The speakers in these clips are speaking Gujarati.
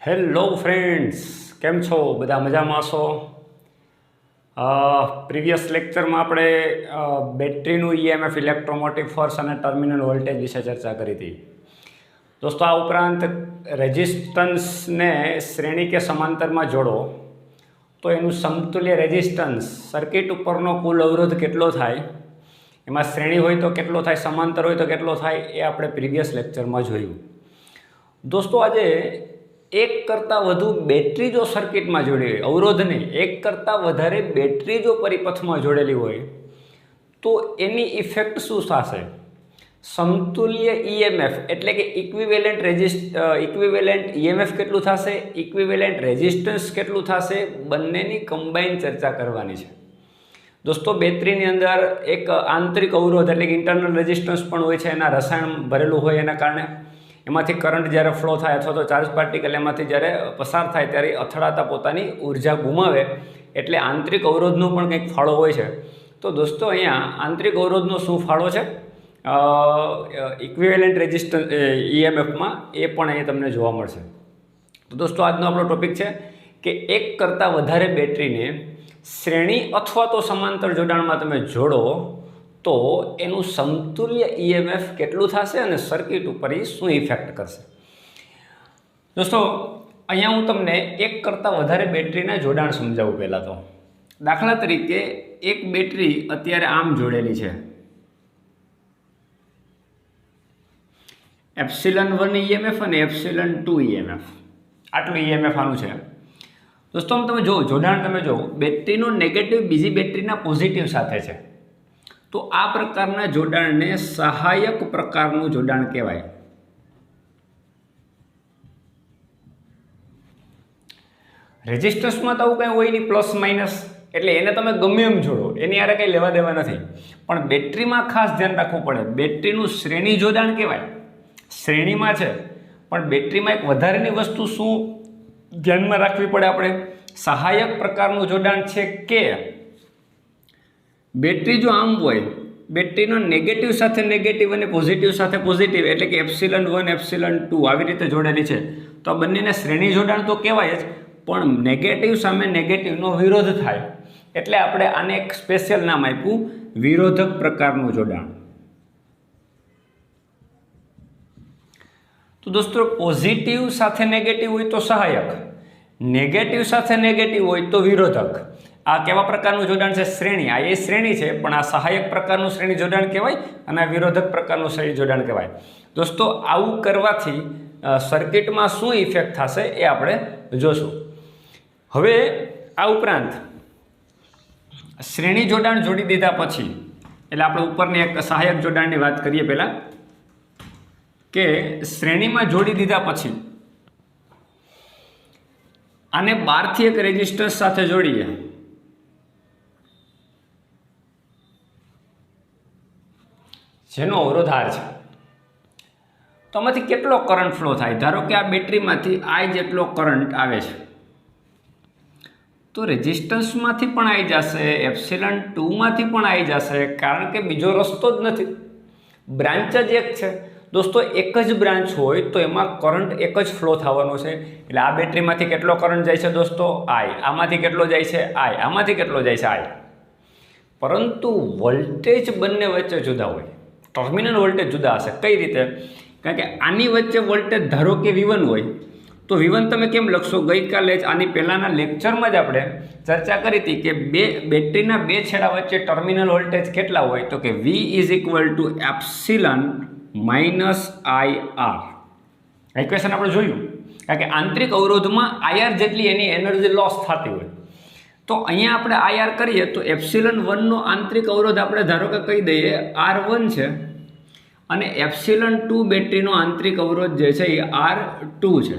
હેલો ફ્રેન્ડ્સ, કેમ છો? બધા મજામાં છો? પ્રીવિયસ લેક્ચરમાં આપણે બેટરીનું ઈએમએફ ઇલેક્ટ્રોમોટિવ ફોર્સ અને ટર્મિનલ વોલ્ટેજ વિશે ચર્ચા કરી હતી. દોસ્તો, આ ઉપરાંત રેઝિસ્ટન્સને શ્રેણી કે સમાંતરમાં જોડો તો એનું સમતુલ્ય રેઝિસ્ટન્સ સર્કિટ ઉપરનો કુલ અવરોધ કેટલો થાય, એમાં શ્રેણી હોય તો કેટલો થાય, સમાંતર હોય તો કેટલો થાય, એ આપણે પ્રીવિયસ લેક્ચરમાં જોયું. દોસ્તો, આજે એક કરતાં વધુ બેટરી જો સર્કિટમાં જોડેલી હોય, અવરોધ નહીં, એક કરતાં વધારે બેટરી જો પરિપથમાં જોડેલી હોય તો એની ઇફેક્ટ શું થશે? સમતુલ્ય ઈએમએફ એટલે કે ઇક્વિવેલન્ટ ઈએમએફ કેટલું થશે, ઇક્વિવેલન્ટ રેઝિસ્ટન્સ કેટલું થશે, બંનેની કમ્બાઈન ચર્ચા કરવાની છે. દોસ્તો, બેટરીની અંદર એક આંતરિક અવરોધ એટલે કે ઇન્ટરનલ રેઝિસ્ટન્સ પણ હોય છે. એના રસાયણ ભરેલું હોય એના કારણે એમાંથી કરંટ જ્યારે ફ્લો થાય અથવા તો ચાર્જ પાર્ટિકલ એમાંથી જ્યારે પસાર થાય ત્યારે અથડાતા પોતાની ઉર્જા ગુમાવે, એટલે આંતરિક અવરોધનો પણ કંઈક ફાળો હોય છે. તો દોસ્તો, અહીંયા આંતરિક અવરોધનો શું ફાળો છે ઇક્વિવેલન્ટ રેઝિસ્ટન્સ ઈએમએફમાં, એ પણ અહીંયા તમને જોવા મળશે. તો દોસ્તો, આજનો આપણો ટોપિક છે કે એક કરતાં વધારે બેટરીને શ્રેણી અથવા તો સમાંતર જોડાણમાં તમે જોડો તો એનું સમતુલ્ય ઈએમએફ કેટલું થશે અને સર્કિટ ઉપર એ શું ઇફેક્ટ કરશે. દોસ્તો, અહીંયા હું તમને એક કરતાં વધારે બેટરીના જોડાણ સમજાવું. પહેલાં તો દાખલા તરીકે એક બેટરી અત્યારે આમ જોડેલી છે, ε1 ઈએમએફ અને ε2 ઈએમએફ, આટલું ઈએમએફ આનું છે. દોસ્તો, તમે જુઓ, જોડાણ તમે જુઓ, બેટરીનો નેગેટિવ બીજી બેટરીના પોઝિટિવ સાથે છે, તો આ પ્રકારના જોડાણને સહાયક પ્રકારનું જોડાણ કહેવાય. રેઝિસ્ટન્સમાં તો આવું કંઈ હોય નહીં, પ્લસ માઇનસ, એટલે એને તમે ગમે એમ જોડો, એની આરે કંઈ લેવા દેવા નથી. પણ બેટરીમાં ખાસ ધ્યાન રાખવું પડે, બેટરીનું શ્રેણી જોડાણ કહેવાય. શ્રેણીમાં છે, પણ બેટરીમાં એક વધારેની વસ્તુ શું ધ્યાનમાં રાખવી પડે આપણે? સહાયક પ્રકારનું જોડાણ છે કે બેટરી જો આમ હોય, બેટરીનો નેગેટિવ સાથે નેગેટિવ અને પોઝિટિવ સાથે પોઝિટિવ એટલે કે ε1 ε2 આવી રીતે જોડેલી છે, તો આ બંનેને શ્રેણી જોડાણ તો કહેવાય જ, પણ નેગેટિવ સામે નેગેટિવનો વિરોધ થાય એટલે આપણે આને એક સ્પેશિયલ નામ આપ્યું, વિરોધક પ્રકારનું જોડાણ. તો દોસ્તો, પોઝિટિવ સાથે નેગેટિવ હોય તો સહાયક, નેગેટિવ સાથે નેગેટિવ હોય તો વિરોધક. આ કેવા પ્રકારનું જોડાણ છે? શ્રેણી. આ એ શ્રેણી છે, પણ આ સહાયક પ્રકારનું શ્રેણી જોડાણ કહેવાય અને આ વિરોધક પ્રકારનું શ્રેણી જોડાણ કહેવાય. દોસ્તો, આવું કરવાથી સર્કિટમાં શું ઇફેક્ટ થશે એ આપણે જોશું. હવે આ ઉપરાંત શ્રેણી જોડાણ જોડી દીધા પછી, એટલે આપણે ઉપરની એક સહાયક જોડાણની વાત કરીએ પહેલાં, કે શ્રેણીમાં જોડી દીધા પછી આને બહારથી એક રેઝિસ્ટન્સ સાથે જોડીએ, જેનો અવરોધ R છે, તો આમાંથી કેટલો કરંટ ફ્લો થાય? ધારો કે આ બેટરીમાંથી I જેટલો કરંટ આવે છે, તો રેઝિસ્ટન્સમાંથી પણ આવી જશે, ε2માંથી પણ આવી જશે, કારણ કે બીજો રસ્તો જ નથી, બ્રાન્ચ જ એક છે. દોસ્તો, એક જ બ્રાન્ચ હોય તો એમાં કરંટ એક જ ફ્લો થવાનો છે, એટલે આ બેટરીમાંથી કેટલો કરંટ જાય છે દોસ્તો? I. આમાંથી કેટલો જાય છે? I. આમાંથી કેટલો જાય છે? I. પરંતુ વોલ્ટેજ બંને વચ્ચે જુદા હોય, ટર્મિનલ વોલ્ટેજ જુદા હશે. કઈ રીતે? કારણ કે આની વચ્ચે વોલ્ટેજ ધારો કે V1 હોય, તો V1 તમે કેમ લખશો? ગઈકાલે જ આની પહેલાંના લેક્ચરમાં જ આપણે ચર્ચા કરી હતી કે બેટરીના બે છેડા વચ્ચે ટર્મિનલ વોલ્ટેજ કેટલા હોય, તો કે V = ε માઇનસ IR. ઇક્વેશન આપણે જોયું, કારણ કે આંતરિક અવરોધમાં IR જેટલી એની એનર્જી લોસ થતી હોય, તો અહીંયા આપણે IR કરીએ તો ε1નો આંતરિક અવરોધ આપણે ધારો કે કહી દઈએ R1 છે, અને ε2 બેટરીનો આંતરિક અવરોધ જે છે એ R2 છે.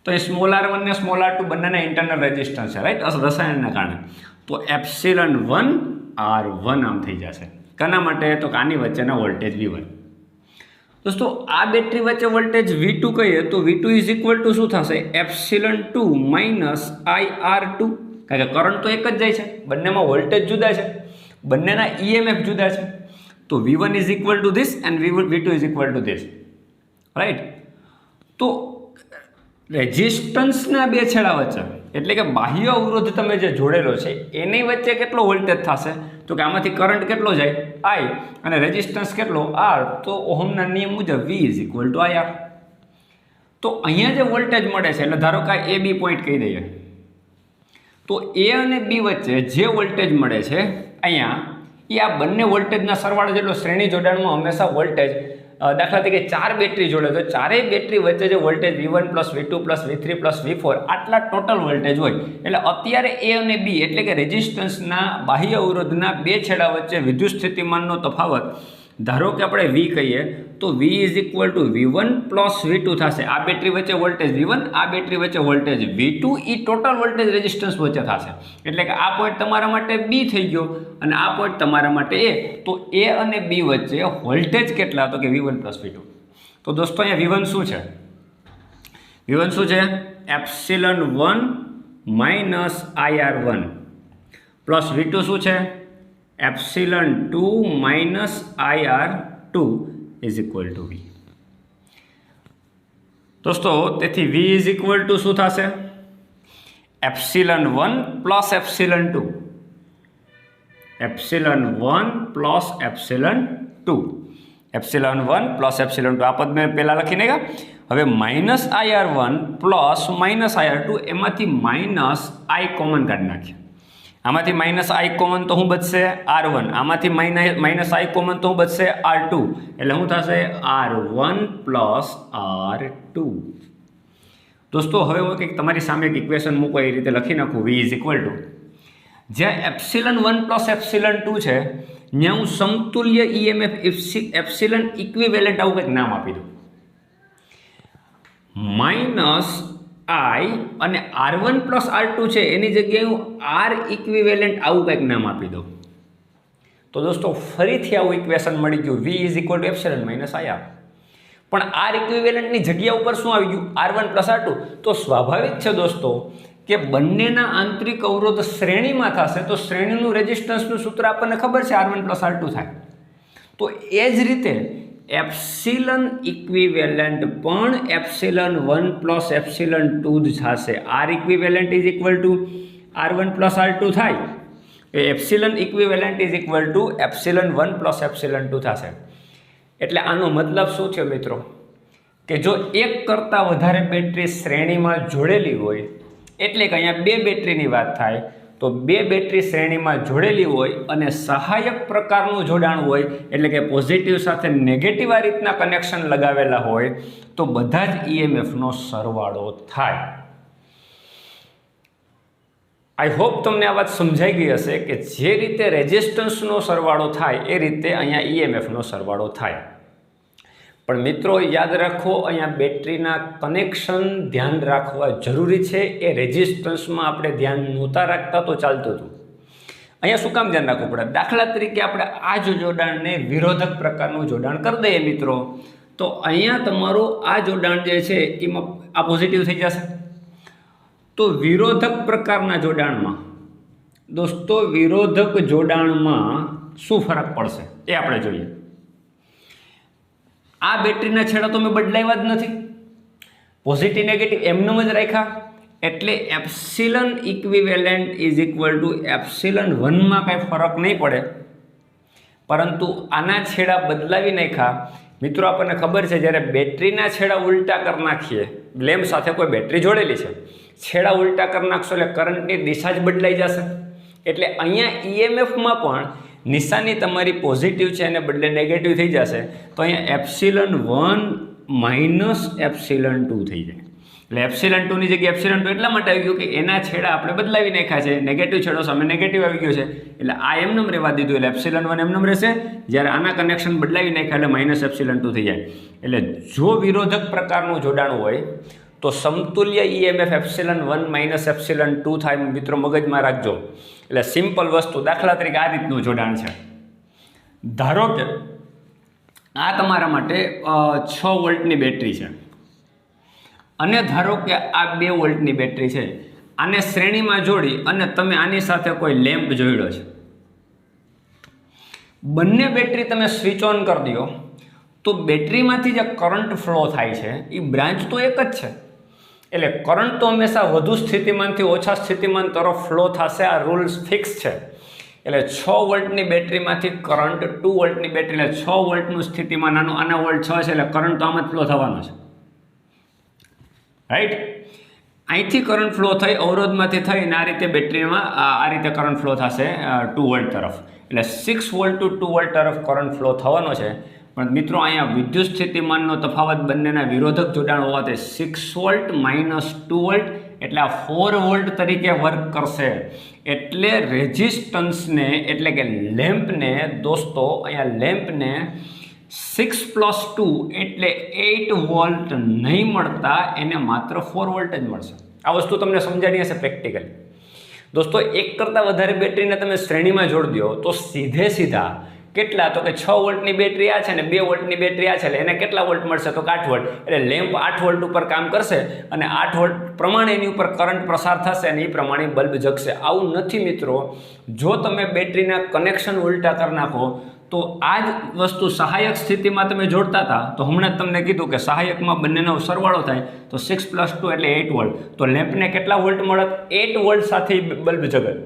તો એ સ્મોલ r1 ને સ્મોલ r2 બંનેના ઇન્ટરનલ રેઝિસ્ટન્સ છે, રાઈટ, રસાયણના કારણે. તો ε1 R1 આમ થઈ જશે. કોના માટે? તો આની વચ્ચેના વોલ્ટેજ V1. દોસ્તો, આ બેટરી વચ્ચે વોલ્ટેજ V2 કહીએ તો V2 = શું થશે? ε2 માઇનસ IR2, કારણ કે કરંટ તો એક જ જાય છે, બંનેમાં વોલ્ટેજ જુદા છે, બંનેના ઈએમએફ જુદા છે. તો V1 = this and V2 = this, right. તો રેઝિસ્ટન્સના બે છેડા વચ્ચે એટલે કે બાહ્ય અવરોધ તમે જે જોડેલો છે એની વચ્ચે કેટલો વોલ્ટેજ થશે? તો કે આમાંથી કરંટ કેટલો જાય? I, અને રેઝિસ્ટન્સ કેટલો? R. તો ઓહમના નિયમ મુજબ V = IR. તો અહીંયા જે વોલ્ટેજ મળે છે એટલે ધારો કે A B પોઈન્ટ કહી દઈએ, તો A અને B વચ્ચે જે વોલ્ટેજ મળે છે અહીંયા એ આ બંને વોલ્ટેજના સરવાળા જેટલો શ્રેણી જોડાણમાં હંમેશા વોલ્ટેજ, દાખલા તરીકે 4 બેટરી જોડે તો ચારેય બેટરી વચ્ચે જે voltage V1 + V2 + V3 + V4 આટલા ટોટલ વોલ્ટેજ હોય. એટલે અત્યારે A અને B એટલે કે રેઝિસ્ટન્સના બાહ્ય અવરોધના બે છેડા વચ્ચે વિદ્યુત સ્થિતિમાનનો તફાવત ધારો કે આપણે V કહીએ તો V = V1 + V2 થશે. આ બેટરી વચ્ચે વોલ્ટેજ V1, આ બેટરી વચ્ચે વોલ્ટેજ V2, એ ટોટલ વોલ્ટેજ રેઝિસ્ટન્સ વચ્ચે થશે. એટલે કે આ પોઈન્ટ તમારા માટે B થઈ ગયો અને આ પોઈન્ટ તમારા માટે A. તો A અને B વચ્ચે વોલ્ટેજ કેટલા? તો કે V1 + V2. તો દોસ્તો અહીંયા V1 શું છે? V1 શું છે? ε1 - IR1 પ્લસ V2 શું છે? ε2 - IR2 = V. દોસ્તો તેથી V = શું થશે? ε1 + ε2. ε1 + ε2. ε1 + ε2 આ પદ મેં પહેલાં લખી નાખ્યા. હવે -IR1 + -IR2 એમાંથી -I કોમન કાઢી નાખીએ. આમાંથી -I કોમન તો શું બચશે? R1. આમાંથી -I કોમન તો શું બચશે? R2. એટલે શું થશે? R1 + R2. દોસ્તો હવે હું કંઈક તમારી સામે એક ઇક્વેશન મૂકો એ રીતે લખી નાખું. V = જ્યાં ε1 + ε2 છે ત્યાં હું સમતુલ્ય EMF એપ્સિલન ઇક્વિવેલન્ટ આવું કંઈક નામ આપી દઉં. -I અને R1 + R2 છે એની જગ્યાએ હું R ઇક્વિવેલન્ટ આવું કંઈક નામ આપી દઉં. તો દોસ્તો ફરીથી આવું ઇક્વેશન મળી ગયું. V = ε- IR. પણ R ઇક્વિવેલન્ટની જગ્યા ઉપર શું આવી ગયું? R1 + R2. તો સ્વાભાવિક છે દોસ્તો કે બંનેના આંતરિક અવરોધ શ્રેણીમાં થશે તો શ્રેણીનું રેઝિસ્ટન્સનું સૂત્ર આપણને ખબર છે R1 + R2 થાય. તો એ જ રીતે એપ્સિલન ઇક્વિવેલન્ટ પણ ε1 + ε2 જ થશે. R ઇક્વિવેલન્ટ = R1 + R2 થાય. એપ્સિલન ઇક્વિવેલન્ટ = ε1 + ε2 થશે. એટલે આનો મતલબ શું છે મિત્રો? કે જો એક કરતાં વધારે બેટરી શ્રેણીમાં જોડેલી હોય એટલે કે અહીંયા બે બેટરીની વાત થાય તો બે બેટરી શ્રેણીમાં જોડેલી હોય અને સહાયક પ્રકારનું જોડાણ હોય એટલે કે પોઝિટિવ સાથે નેગેટિવ આ રીતના કનેક્શન લગાવેલા હોય તો બધા જ EMFનો સરવાળો થાય. આઈ હોપ તમને આ વાત સમજાઈ ગઈ હશે કે જે રીતે રેઝિસ્ટન્સનો સરવાળો થાય એ રીતે અહીંયા EMFનો સરવાળો થાય. પણ મિત્રો યાદ રાખો અહીંયા બેટરીના કનેક્શન ધ્યાન રાખવા જરૂરી છે. એ રેઝિસ્ટન્સમાં આપણે ધ્યાન નહોતા રાખતા તો ચાલતું હતું. અહીંયા શું કામ ધ્યાન રાખવું પડે? દાખલા તરીકે આપણે આ જ જોડાણને વિરોધક પ્રકારનું જોડાણ કરી દઈએ મિત્રો, તો અહીંયા તમારું આ જોડાણ જે છે એમાં આ પોઝિટિવ થઈ જશે. તો વિરોધક પ્રકારના જોડાણમાં દોસ્તો વિરોધક જોડાણમાં શું ફરક પડશે એ આપણે જોઈએ. આ બેટરીના છેડા તો મેં બદલાવ્યા જ નથી, પોઝિટિવ નેગેટિવ એમનેમ જ રાખ્યા. એટલે એપ્સિલન ઇક્વિવેલન્ટ = ε1માં કાંઈ ફરક નહીં પડે, પરંતુ આના છેડા બદલાવી નાખ્યા. મિત્રો આપણને ખબર છે જ્યારે બેટરીના છેડા ઉલટા કરી નાખીએ, લેમ્પ સાથે કોઈ બેટરી જોડેલી છે, છેડા ઉલટા કરી નાખશો એટલે કરંટની દિશા જ બદલાઈ જશે. એટલે અહીંયા EMFમાં પણ નિશાની તમારી પોઝિટિવ છે એને બદલે નેગેટિવ થઈ જશે. તો અહીંયા ε1 - ε2 થઈ જાય. એટલે ε2ની જગ્યાએ ε2 એટલા માટે આવી ગયું કે એના છેડા આપણે બદલાવી નાખ્યા છે. નેગેટિવ છેડો સામે નેગેટિવ આવી ગયો છે એટલે આ એમનેમ રહેવા દીધું એટલે ε1 એમનેમ રહેશે. જ્યારે આના કનેક્શન બદલાવી નાખ્યા એટલે -ε2 થઈ જાય. એટલે જો વિરોધક પ્રકારનું જોડાણ હોય તો સમતુલ્ય EMF ε1 - ε2 થાય. મિત્રો મગજમાં રાખજો. એટલે સિમ્પલ વસ્તુ, દાખલા તરીકે આ રીતનું જોડાણ છે. ધારો કે આ તમારા માટે 6 વોલ્ટની બેટરી છે અને ધારો કે આ 2 વોલ્ટની બેટરી છે. આને શ્રેણીમાં જોડી અને તમે આની સાથે કોઈ લેમ્પ જોડ્યો છે. બંને બેટરી તમે સ્વિચ ઓન કરી દો તો બેટરીમાંથી જે કરંટ ફ્લો થાય છે એ બ્રાન્ચ તો એક જ છે. એટલે કરંટ તો હંમેશા વધુ સ્થિતિમાનથી ઓછા સ્થિતિમાન તરફ ફ્લો થશે, આ રૂલ્સ ફિક્સ છે. એટલે 6 વોલ્ટની બેટરીમાંથી કરંટ 2 વોલ્ટની બેટરી, એટલે 6 વોલ્ટનું સ્થિતિમાન આના વોલ્ટ 6 છે, એટલે કરંટ તો આમ જ ફ્લો થવાનો છે, રાઈટ. અહીંથી કરંટ ફ્લો થઈ અવરોધમાંથી થઈને આ રીતે બેટરીમાં આ રીતે કરંટ ફ્લો થશે 2 વોલ્ટ તરફ, એટલે 6 વોલ્ટ ટુ 2 વોલ્ટ તરફ કરંટ ફ્લો થવાનો છે. પણ મિત્રો અહીંયા વિદ્યુત સ્થિતિમાનનો તફાવત બંનેના વિરોધક જોડાણ હોવાથી 6 વોલ્ટ માઇનસ 2 વોલ્ટ એટલે આ 4 વોલ્ટ તરીકે વર્ક કરશે. એટલે રેઝિસ્ટન્સને એટલે કે લેમ્પને દોસ્તો અહીંયા લેમ્પને 6 પ્લસ 2 એટલે 8 વોલ્ટ નહીં મળતા, એને માત્ર 4 વોલ્ટ જ મળશે. આ વસ્તુ તમને સમજાણી હશે પ્રેક્ટિકલી. દોસ્તો એક કરતાં વધારે બેટરીને તમે શ્રેણીમાં જોડી દો તો સીધા કેટલા, તો કે 6 વોલ્ટની બેટરી આ છે ને 2 વોલ્ટની બેટરી આ છે, એટલે એને કેટલા વોલ્ટ મળશે, તો કે 8 વોલ્ટ. એટલે લેમ્પ 8 વોલ્ટ ઉપર કામ કરશે અને 8 વોલ્ટ પ્રમાણે એની ઉપર કરંટ પ્રસાર થશે અને એ પ્રમાણે બલ્બ જગશે. આવું નથી મિત્રો. જો તમે બેટરીના કનેક્શન ઉલટા કરી નાખો તો આ જ વસ્તુ સહાયક સ્થિતિમાં તમે જોડતા હતા, તો હમણાં જ તમને કીધું કે સહાયકમાં બંનેનો સરવાળો થાય તો 6 પ્લસ 2 એટલે 8 વોલ્ટ. તો લેમ્પને કેટલા વોલ્ટ મળત, 8 વોલ્ટ સાથે બલ્બ જગત.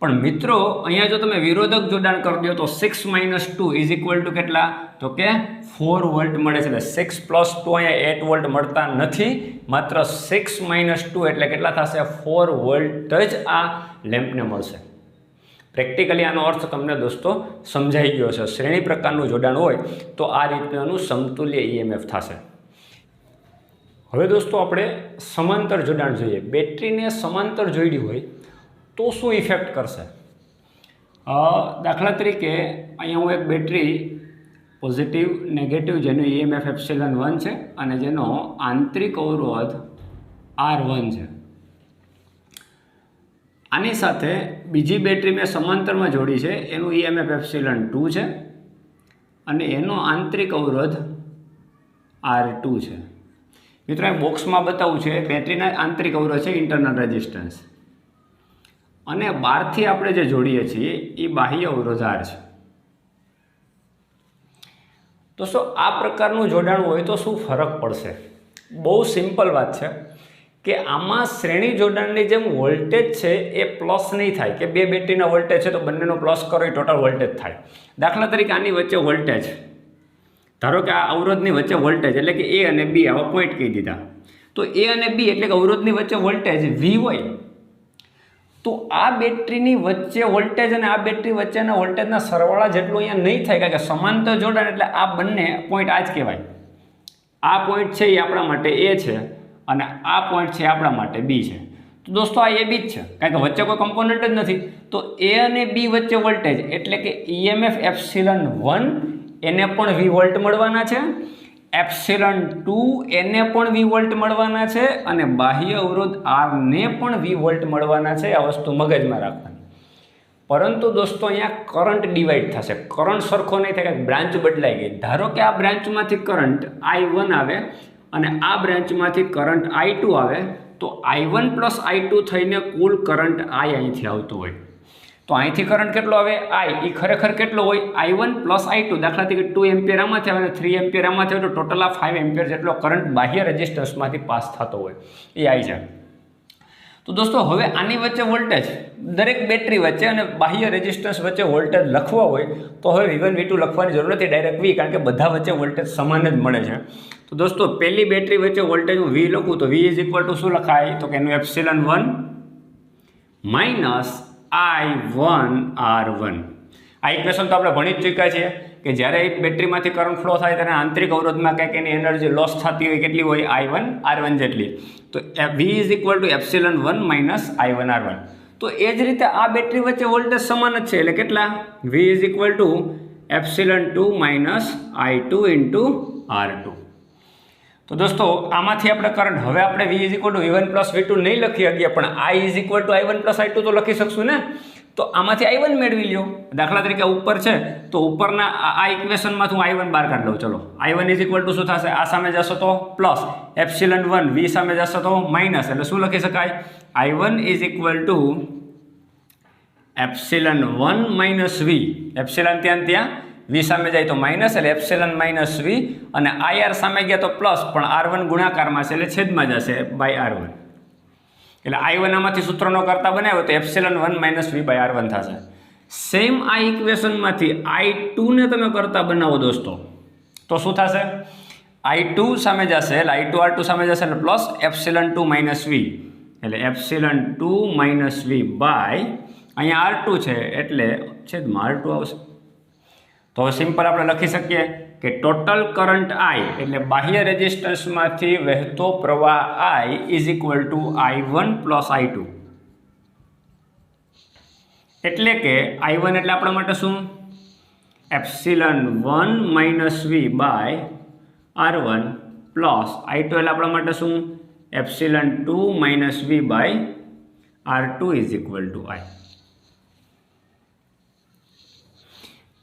પણ મિત્રો અહીંયા જો તમે વિરોધક જોડાણ કરી દો તો 6 માઇનસ 2 ઇઝ ઇક્વલ ટુ કેટલા, તો કે 4 વોલ્ટ મળે છે. એટલે 6 પ્લસ 2 અહીંયા 8 વોલ્ટ મળતા નથી, માત્ર 6 માઇનસ 2 એટલે કેટલા થશે, 4 વોલ્ટ જ આ લેમ્પને મળશે. પ્રેક્ટિકલી આનો અર્થ તમને દોસ્તો સમજાઈ ગયો છે. શ્રેણી પ્રકારનું જોડાણ હોય તો આ રીતનું સમતુલ્ય EMF થશે. હવે દોસ્તો આપણે સમાંતર જોડાણ જોઈએ. બેટરીને સમાંતર જોડી હોય તો શું ઇફેક્ટ કરશે. દાખલા તરીકે અહીંયા હું એક બેટરી પોઝિટિવ નેગેટિવ જેનું EMF એપ્સિલન 1 છે અને જેનો આંતરિક અવરોધ R1 છે. આની સાથે બીજી બેટરી મેં સમાંતરમાં જોડી છે, એનું EMF એપ્સિલન 2 છે અને એનો આંતરિક અવરોધ R2 છે. મિત્રો આ બોક્સમાં બતાવું છે બેટરીના આંતરિક અવરોધ છે ઇન્ટરનલ રેઝિસ્ટન્સ, અને બહારથી આપણે જે જોડીએ છીએ એ બાહ્ય અવરોધ R છે. દોસ્તો આ પ્રકારનું જોડાણ હોય તો શું ફરક પડશે. બહુ સિમ્પલ વાત છે કે આમાં શ્રેણી જોડાણની જેમ વોલ્ટેજ છે એ પ્લસ નહીં થાય કે બે બેટરીના વોલ્ટેજ છે તો બંનેનો પ્લસ કરો એ ટોટલ વોલ્ટેજ થાય. દાખલા તરીકે આની વચ્ચે વોલ્ટેજ, ધારો કે આ અવરોધની વચ્ચે વોલ્ટેજ એટલે કે A અને B આવા પોઈન્ટ કહી દીધા, તો A અને B એટલે કે અવરોધની વચ્ચે વોલ્ટેજ V હોય તો આ બેટરીની વચ્ચે વોલ્ટેજ અને આ બેટરી વચ્ચેના વોલ્ટેજના સરવાળા જેટલું અહીંયા નહીં થાય, કારણ કે સમાંતર જોડાણ એટલે આ બંને પોઈન્ટ આ જ કહેવાય. આ પોઈન્ટ છે એ આપણા માટે A છે અને આ પોઈન્ટ છે આપણા માટે B છે. તો દોસ્તો આ AB જ છે, કારણ કે વચ્ચે કોઈ કમ્પોનન્ટ જ નથી. તો A અને B વચ્ચે વોલ્ટેજ એટલે કે EMF એપ્સિલન 1 એને પણ V વોલ્ટ મળવાના છે, એપ્સિલન 2 એને પણ V વોલ્ટ મળવાના છે અને બાહ્ય અવરોધ R ને પણ V વોલ્ટ મળવાના છે. આ વસ્તુ મગજમાં રાખવાની. પરંતુ દોસ્તો અહીંયા કરંટ ડિવાઈડ થશે, કરંટ સરખો નહીં થાય, કે બ્રાન્ચ બદલાઈ ગઈ. ધારો કે આ બ્રાન્ચમાંથી કરંટ I1 આવે અને આ બ્રાન્ચમાંથી કરંટ I2 આવે, તો I1 પ્લસ I2 થઈને કુલ કરંટ I અહીંથી આવતો હોય. તો અહીંથી કરંટ કેટલો આવે I, એ ખરેખર કેટલો હોય I1 પ્લસ I2. દાખલા તરીકે 2 એમ્પિયર આમાંથી આવે અને 3 એમ્પિયર આમાંથી આવે તો ટોટલ આ 5 એમ્પિયર જેટલો કરંટ બાહ્ય રેઝિસ્ટન્સમાંથી પાસ થતો હોય એ I છે. તો દોસ્તો હવે આની વચ્ચે વોલ્ટેજ દરેક બેટરી વચ્ચે અને બાહ્ય રેઝિસ્ટન્સ વચ્ચે વોલ્ટેજ લખવા હોય તો હવે V1 V2 લખવાની જરૂર નથી, ડાયરેક્ટ V, કારણ કે બધા વચ્ચે વોલ્ટેજ સમાન જ મળે છે. તો દોસ્તો પહેલી બેટરી વચ્ચે વોલ્ટેજ હું V લખું તો V ઇઝ ઇક્વલ ટુ શું લખાય, તો કે એનું એપ્સિલન 1 માઇનસ I1 R1. આ ઇક્વેશન તો આપણે ભણી જ ચૂક્યા છીએ કે જ્યારે એક બેટરીમાંથી કરંટ ફ્લો થાય ત્યારે આંતરિક અવરોધમાં કંઈક એની એનર્જી લોસ થતી હોય, કેટલી હોય I1 R1 જેટલી. તો V is equal to epsilon 1 minus I1 R1. તો એ જ રીતે આ બેટરી વચ્ચે વોલ્ટેજ સમાન જ છે, એટલે કેટલા V is equal to epsilon 2 minus I2 into R2. તો દોસ્તો આમાંથી આપણે કરંટ હવે આપણે V is equal two V1 plus V2 નહીં લખી શકીએ, પણ I is equal to I1 plus I2 તો લખી શકશું ને. તો આમાંથી I1 મેળવી લ્યો. દાખલા તરીકે ઉપર છે તો ઉપરના આ ઇક્વેશનમાંથી હું I1 બહાર કાઢી લઉં. ચલો I1 ઇઝ ઇક્વલ ટુ શું થશે, આ સામે જશો તો પ્લસ, એપ્સિલન 1 V સામે જશો તો માઇનસ, એટલે શું લખી શકાય I1 is equal to epsilon 1 minus V, epsilon ત્યાં વી સામે જાય તો માઇનસ એટલે એપ્સિલન માઇનસ વી, અને આઈઆર સામે ગયા તો પ્લસ, પણ R1 ગુણાકારમાં છે એટલે છેદમાં જશે બાય R1. એટલે I1 આમાંથી સૂત્રનો કરતા બનાવ્યો તો epsilon 1 minus V by R1 થશે. સેમ આ ઇક્વેશનમાંથી I2 ને તમે કરતા બનાવો દોસ્તો તો શું થશે? I2 સામે જશે એટલે I2 R2 સામે જશે એટલે પ્લસ એપ્સિલન 2 માઇનસ વી, એટલે એપ્સિલન 2 માઇનસ વી બાય અહીંયા R2 છે એટલે છેદમાં R2 આવશે. તો હવે સિમ્પલ આપણે લખી શકીએ કે ટોટલ કરંટ I એટલે બાહ્ય રેઝિસ્ટન્સમાંથી વહેતો પ્રવાહ I is equal to I1 plus I2. એટલે કે I1 એટલે આપણા માટે શું? Epsilon 1 minus V by R1 plus I2 એટલે આપણા માટે શું? Epsilon 2 minus V by R2 is equal to I.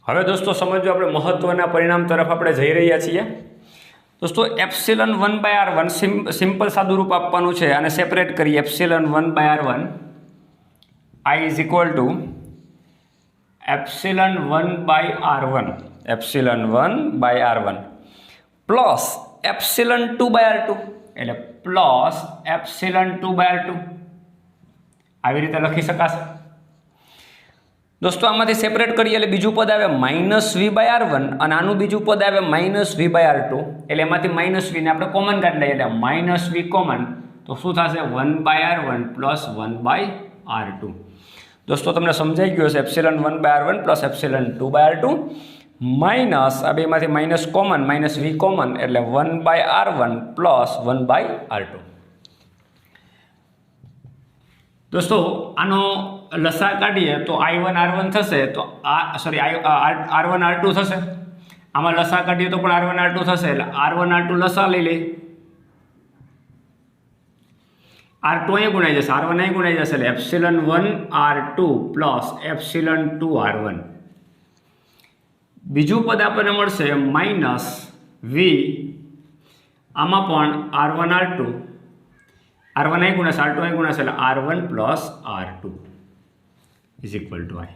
હવે દોસ્તો સમજો આપણે મહત્વના પરિણામ તરફ આપણે જઈ રહ્યા છીએ. દોસ્તો એપ્સિલન 1 બાય R1 સિમ્પલ સાદું રૂપ આપવાનું છે અને સેપરેટ કરીએ. Epsilon 1 by R1 I is equal to epsilon 1 by R1, epsilon 1 by R1 plus epsilon 2 by R2 એટલે પ્લસ એપ્સિલન 2 બાય R2. આવી રીતે લખી શકાશે. દોસ્તો આમાંથી સેપરેટ કરીએ એટલે બીજું પદ આવે માઇનસ વી બાય R1 અને આનું બીજું પદ આવે માઇનસ વી બાય R2. એટલે એમાંથી માઇનસ વીને આપણે કોમન કાઢી લઈએ એટલે માઇનસ વી કોમન, તો શું થશે? 1 by R1 plus 1 by R2. દોસ્તો તમને સમજાઈ ગયું હશે. Epsilon 1 by R1 plus epsilon 2 by R2 minus આ બેમાંથી minus common, minus V common એટલે 1 by R1 plus 1 by R2. દોસ્તો આનો લસા કાઢીએ તો I1 R1 થશે, તો R1 R2 થશે. આમાં લસા કાઢીએ તો પણ R1 R2 થશે એટલે R1 R2 લસા લઈ લઈએ. R2 અહીંયા ગુણાઈ જશે, R1 અહીં ગુણાઈ જશે એટલે epsilon 1 R2 plus epsilon 2 R1. બીજું પદ આપણને મળશે માઇનસ વી, આમાં પણ R1 R2 અહીં ગુણાશે, R2 અહીં ગુણાશે એટલે R1 plus R2 is equal to I.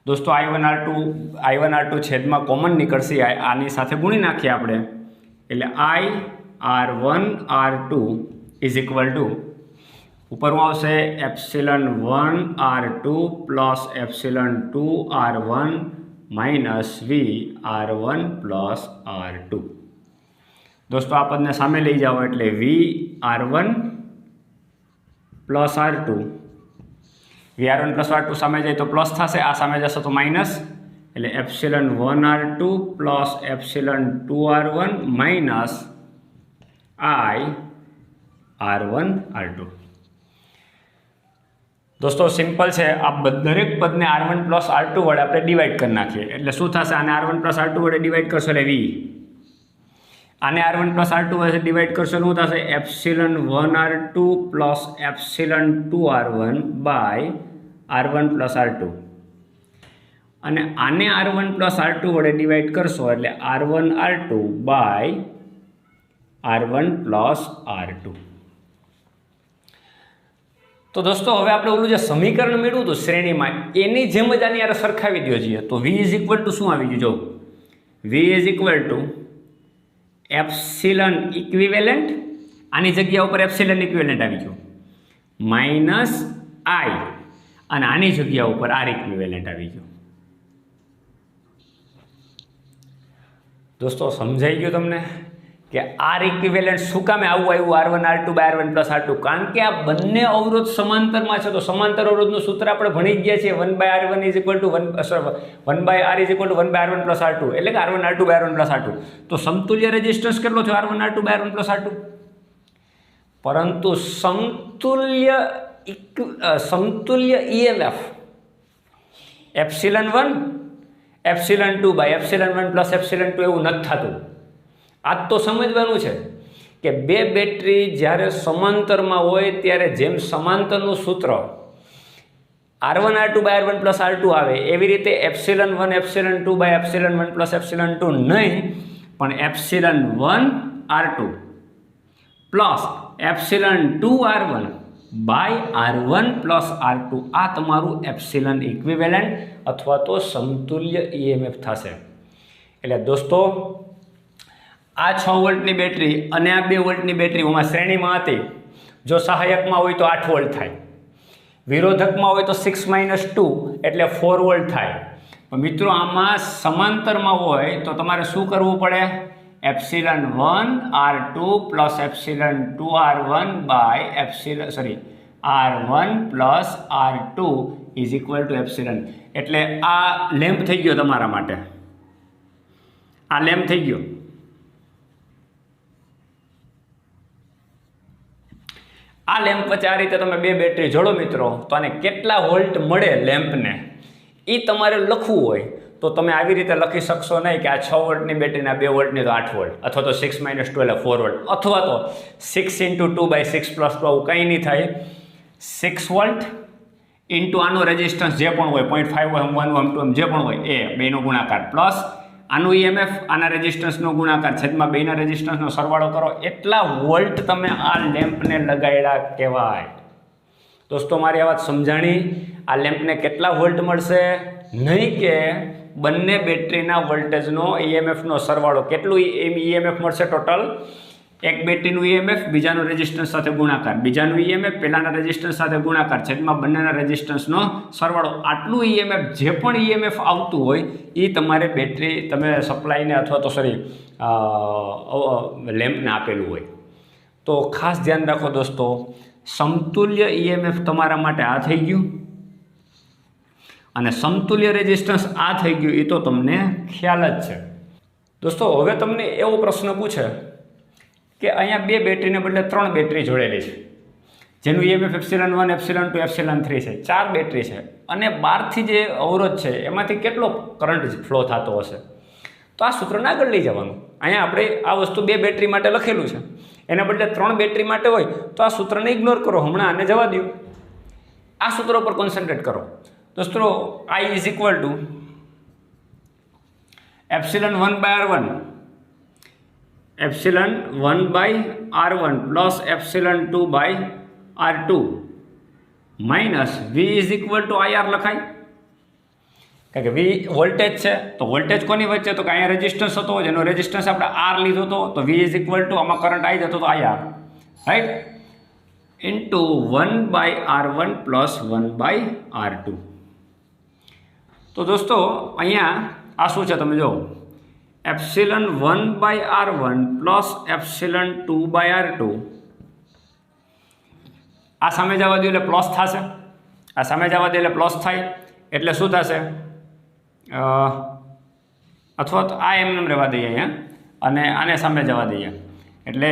દોસ્તો I1 R2 છેદમાં કોમન નીકળશે, આની સાથે ગુણી નાખીએ આપણે એટલે I R1 R2 is equal two ઉપર શું આવશે? Epsilon 1 R2 plus epsilon 2 R1 minus V R1 plus R2. દોસ્તો આ પદને સામે લઈ જાઓ એટલે વી R1 પ્લસ R2, વી R1 પ્લસ R2 સામે જાય તો પ્લસ થશે, આ સામે જશે તો માઇનસ, એટલે epsilon 1 R2 plus epsilon 2 R1 minus I R1 R2. દોસ્તો સિમ્પલ છે. આ દરેક પદને R1 પ્લસ R2 વડે આપણે ડિવાઈડ કરી નાખીએ એટલે શું થશે? આને R1 પ્લસ R2 વડે ડિવાઈડ કરશો એટલે વી, આને R1 પ્લસ R2 વડે ડિવાઈડ કરશો શું થશે? Epsilon 1 R2 plus epsilon 2 R1 by R1 plus R2, અને આને R1 પ્લસ R2 વડે ડિવાઈડ કરશો એટલે R1 R2 by R1 plus R2. તો દોસ્તો હવે આપણે ઓલું જે સમીકરણ મેળવ્યું હતું શ્રેણીમાં એની જેમ જ આની યાર સરખાવી દો છીએ. તો વી ઇઝ ઇક્વલ ટુ શું આવી ગયું? જો V is equal to epsilon equivalent, આની જગ્યા ઉપર એપ્સિલન ઇક્વિવેલન્ટ આવી ગયું, માઇનસ I, અને આની જગ્યા ઉપર R ઇક્વિવેલન્ટ આવી ગયું. દોસ્તો સમજાઈ ગયું તમને કે R ઇક્વિવેલન્ટ શું કામે આવું આવ્યું R1 R2 by R1 plus R2? કારણ કે આ બંને અવરોધ સમાંતરમાં છે. તો સમાંતર અવરોધનું સૂત્ર આપણે ભણી ગયા છીએ 1 by R1 is equal to 1 by R is equal to 1 by R1 plus R2, એટલે કે R1 R2 by R1 plus R2. તો સમતુલ્ય રેઝિસ્ટન્સ કેટલો થયો? R1 R2 by R1 plus R2. પરંતુ સમતુલ્ય EMF epsilon 1 epsilon 2 by epsilon 1 plus epsilon 2 એવું નથી થતું. આ તો સમજવાનું છે કે બે બેટરી જ્યારે સમાંતરમાં હોય ત્યારે જેમ સમાંતરનું સૂત્ર R1 R2 by R1 plus R2 આવે એવી રીતે epsilon 1 epsilon 2 by epsilon 1 plus epsilon 2 નહીં, પણ epsilon 1 R2 plus epsilon 2 R1 by R1 plus R2 આ તમારું એપ્સિલન ઇક્વિવેલન્ટ અથવા તો સમતુલ્ય EMF થશે. એટલે દોસ્તો આ 6 વોલ્ટની બેટરી અને આ 2 વોલ્ટની બેટરી આમાં શ્રેણીમાં હતી. જો સહાયકમાં હોય તો 8 વોલ્ટ થાય, વિરોધકમાં હોય તો 6 - 2 એટલે 4 વોલ્ટ થાય. પણ મિત્રો આમાં સમાંતરમાં હોય તો તમારે શું કરવું પડે? ε1 R2 plus ε2 R1 by R1 plus R2 is equal to epsilon. એટલે આ લેમ્પ થઈ ગયો તમારા માટે, આ લેમ્પ થઈ ગયો. આ લેમ્પ વચ્ચે આ રીતે તમે 2 બેટરી જોડો મિત્રો, તો આને કેટલા વોલ્ટ મળે લેમ્પને એ તમારે લખવું હોય તો તમે આવી રીતે લખી શકશો નહીં કે આ 6 વોલ્ટની બેટરીના 2 વોલ્ટની તો 8 વોલ્ટ, અથવા તો 6 - 2 એટલે 4 વોલ્ટ, અથવા તો 6 × 2/6 + 2 આવું કંઈ નહીં થાય. 6 વોલ્ટ ઇન્ટુ આનો રેઝિસ્ટન્સ જે પણ હોય 0.5 ઓહમ 1 ઓહમ 2 ઓહમ જે પણ હોય એ બેનો ગુણાકાર પ્લસ આનું EMF આના રેઝિસ્ટન્સનો ગુણાકાર છેદમાં બેના રેઝિસ્ટન્સનો સરવાળો કરો, એટલા વોલ્ટ તમે આ લેમ્પને લગાડ્યા કહેવાય. દોસ્તો મારી આ વાત સમજાણી? આ લેમ્પને કેટલા વોલ્ટ મળશે? નહીં કે બંને બેટરીના વોલ્ટેજનો EMFનો સરવાળો. કેટલું EMF મળશે ટોટલ? એક બેટરીનું EMF બીજાનું રેઝિસ્ટન્સ સાથે ગુણાકાર, બીજાનું EMF પહેલાના રેઝિસ્ટન્સ સાથે ગુણાકાર છેદમાં બંનેના રેઝિસ્ટન્સનો સરવાળો. આટલું EMF જે પણ EMF આવતું હોય એ તમારે બેટરી તમે સપ્લાયને અથવા તો લેમ્પને આપેલું હોય. તો ખાસ ધ્યાન રાખો દોસ્તો, સમતુલ્ય EMF તમારા માટે આ થઈ ગયું અને સમતુલ્ય રેઝિસ્ટન્સ આ થઈ ગયું, એ તો તમને ખ્યાલ જ છે. દોસ્તો હવે તમને એવો પ્રશ્ન પૂછે કે અહીંયા 2 બેટરીને બદલે 3 બેટરી જોડેલી છે, જેનું EMF ε1 ε2 ε3 છે. 4 બેટરી છે અને બહારથી જે અવરોધ છે એમાંથી કેટલો કરંટ ફ્લો થતો હશે? તો આ સૂત્રને આગળ લઈ જવાનું. અહીંયા આપણે આ વસ્તુ 2 બેટરી માટે લખેલું છે, એના બદલે 3 બેટરી માટે હોય તો આ સૂત્રને ઇગ્નોર કરો, હમણાં આને જવા દો, આ સૂત્ર પર કોન્સન્ટ્રેટ કરો. દોસ્તો I is equal to ε1/R1 ε1/R1 plus ε2/R2 minus V is equal two IR લખાય. કારણ કે V વોલ્ટેજ છે તો વોલ્ટેજ કોની વચ્ચે? તો કે અહીંયા રેઝિસ્ટન્સ હતો, જેનો રેઝિસ્ટન્સ આપણે R લીધો હતો, તો V ઇઝ ઇક્વલ ટુ આમાં કરંટ આવી જતો હતો IR, right, into 1/R1 plus 1/R2. તો દોસ્તો અહીંયા આ શું છે તમે જો, ε1/R1 પ્લસ ε2/R2. આ સામે જવા દો એટલે પ્લસ થશે, આ સામે જવા દે એટલે પ્લસ થાય, એટલે શું થશે? અથવા તો આ એમને રહેવા દઈએ અહીંયા અને આને સામે જવા દઈએ એટલે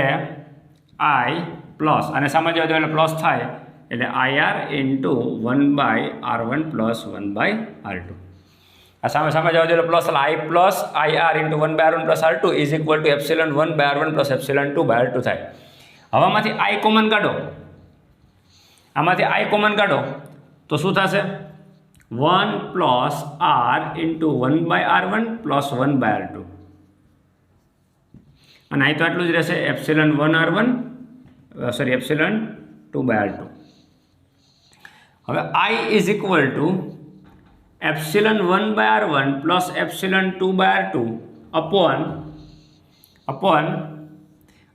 I પ્લસ આને સામે જવા દો એટલે પ્લસ થાય, એટલે IR into 1/R1 plus 1/R2. આ સામે જવા દો એટલે પ્લસ, એટલે I plus IR into 1/R1 plus R2 is equal to ε1/R1 plus ε2/R2 થાય. હવે આમાંથી I કોમન કાઢો, આમાંથી I કોમન કાઢો તો શું થશે? 1 plus R into 1/R1 plus 1/R2. અને અહીં તો આટલું જ રહેશે, ε1R1 ε2/R2. હવે I is equal to ε1/R1 plus ε2/R2 upon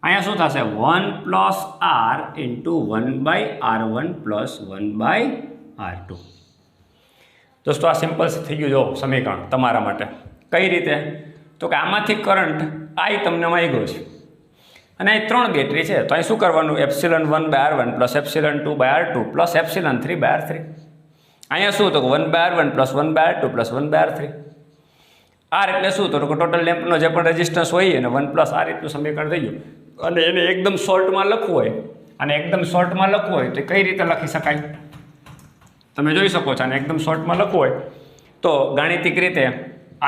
અહીંયા શું થશે? 1 plus R into 1/R1 plus 1/R2. દોસ્તો આ સિમ્પલ થઈ ગયું જો સમીકરણ તમારા માટે. કઈ રીતે? તો કે આમાંથી કરંટ I તમને માગ્યો છે અને અહીં 3 બેટરી છે, તો અહીં શું કરવાનું? ε1/R1 plus ε2/R2 plus ε3/R3. અહીંયા શું તો 1/R1 plus 1/R2 plus 1/R3. R એટલે શું તો ટોટલ લેમ્પનો જે પણ રેઝિસ્ટન્સ હોય અને 1 પ્લસ આ રીતનું સમીકરણ થઈ ગયું. અને એને એકદમ શોર્ટમાં લખવું હોય, અને એકદમ શોર્ટમાં લખવું હોય તો કઈ રીતે લખી શકાય તમે જોઈ શકો છો. અને એકદમ શોર્ટમાં લખવું હોય તો ગાણિતિક રીતે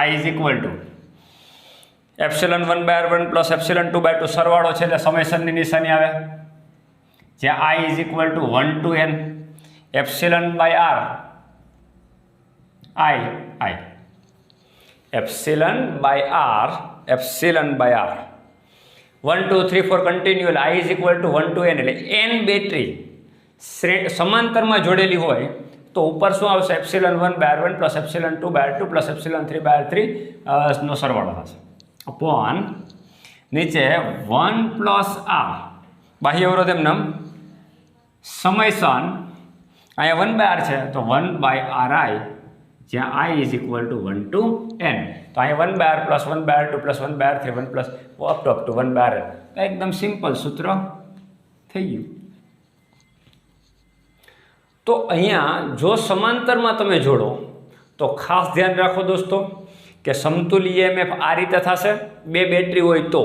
I is equal to ε1/R1 plus ε2/2 સરવાળો છે એટલે સમેશનની નિશાની આવે, જ્યાં I is equal to 1 to n ε/R I ε/R 1 2 3 4 કન્ટિન્યુઅલ I is equal to 1 to n એટલે n બેટરી સમાંતરમાં જોડેલી હોય તો તો ઉપર શું આવશે? ε1/r1 plus ε2/r2 plus ε3/r3 નો સરવાળો થશે અપોન નીચે 1 પ્લસ આ બાહ્ય અવરોધ એમ નામ સમયસન અહીંયા 1/r છે તો 1/ri જ્યાં i is equal to 1 to n તો અહીંયા 1/r plus 1/r2 plus 1/r3 1 plus up to 1/r એકદમ સિમ્પલ સૂત્ર થઈ ગયું. તો અહીંયા જો સમાંતરમાં તમે જોડો તો ખાસ ધ્યાન રાખો દોસ્તો કે સમતુલ્ય EMF આ રીતે થશે. બે બેટરી હોય તો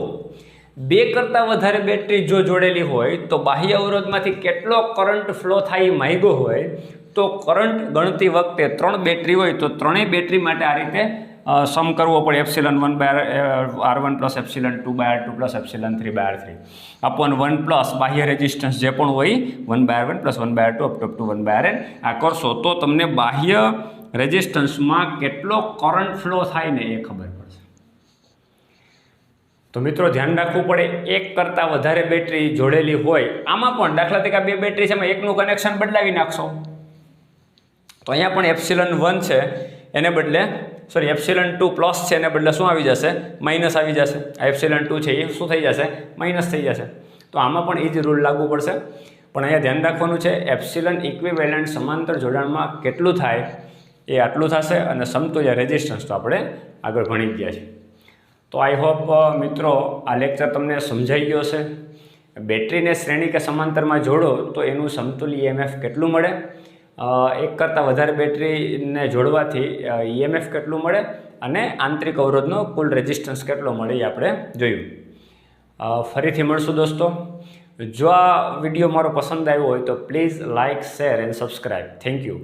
2 કરતાં વધારે બેટરી જો જોડેલી હોય તો બાહ્ય અવરોધમાંથી કેટલો કરંટ ફ્લો થાય એ માગ્યો હોય તો કરંટ ગણતી વખતે 3 બેટરી હોય તો ત્રણેય બેટરી માટે આ રીતે સમ કરવો પડે ε1/r1 plus ε2/r2 plus ε3/r3 upon 1 plus બાહ્ય રેઝિસ્ટન્સ જે પણ હોય 1/r1 plus 1/r2 up to 1/n આ કરશો તો તમને બાહ્ય રેઝિસ્ટન્સમાં કેટલો કરંટ ફ્લો થાય ને એ ખબર પડશે. તો મિત્રો ધ્યાન રાખવું પડે, 1 કરતાં વધારે બેટરી જોડેલી હોય આમાં પણ દાખલા તરીકે 2 બેટરી છે એમાં એકનું કનેક્શન બદલાવી નાખશો તો અહીંયા પણ ε1 છે એને બદલે ε2 પ્લસ છે એને બદલે શું આવી જશે? માઇનસ આવી જશે. આ ε2 છે એ શું થઈ જશે? માઇનસ થઈ જશે. તો આમાં પણ એ જ રૂલ લાગુ પડશે. પણ અહીંયા ધ્યાન રાખવાનું છે એપ્સિલન ઇક્વિવેલન્ટ સમાંતર જોડાણમાં કેટલું થાય એ આટલું થશે અને સમતુલ્ય રેઝિસ્ટન્સ તો આપણે આગળ ભણી ગયા છે. તો આઈ હોપ મિત્રો આ લેક્ચર તમને સમજાઈ ગયો હશે. બેટરીને શ્રેણી કે સમાંતરમાં જોડો તો એનું સમતુલ્ય EMF કેટલું મળે, 1 કરતાં વધારે બેટરીને જોડવાથી EMF કેટલું મળે અને આંતરિક અવરોધનો કુલ રેઝિસ્ટન્સ કેટલો મળે એ આપણે જોયું. ફરીથી મળશું દોસ્તો. જો આ વિડીયો મારો પસંદ આવ્યો હોય તો please like, share and subscribe. Thank you.